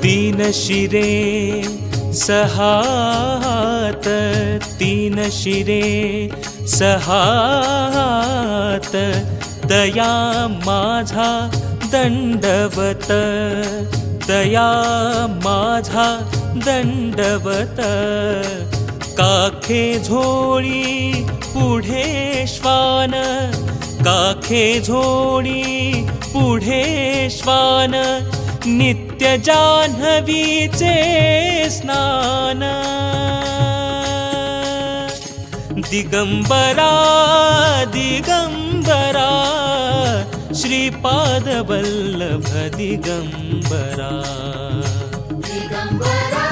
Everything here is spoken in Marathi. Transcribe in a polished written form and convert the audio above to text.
तीन शिरे सहात, तीन शिरे सहात, दया माझा दंडवत, दया माझा दंडवत। काखे झोळी पुढे श्वान, काखे झोळी पुढे श्वान, नित्य जान्हवीचे स्नान। दिगंबरा दिगंबरा, श्रीपाद वल्लभ दिगंबरा। दिगंबरा